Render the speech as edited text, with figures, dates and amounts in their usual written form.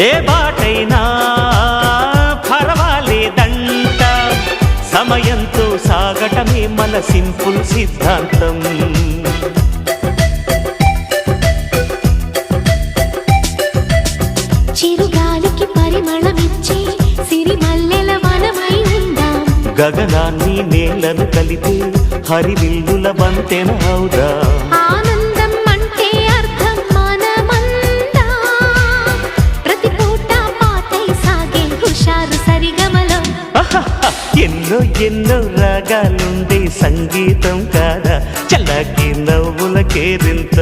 ఏ బాటైనా పర్వాలేదంట, సమయంతో సాగటమే మన సింపుల్ సిద్ధాంతం. చిరుగాలికి పరిమళమిచ్చే సిరిమల్లెల వనమై ఉందాం, గగనాన్ని నేలను కలిపే హరివిల్లుల వంతెన అవుదాం. ఆనందం అంటే అర్థం మనమందా, ప్రతి పూట పాతై సాగే హుషారు సరిగమలో. ఎన్నో ఎన్నో రాగాలుండే సంగీతం కాదా, చల్లకి నవ్వుల కేరింత.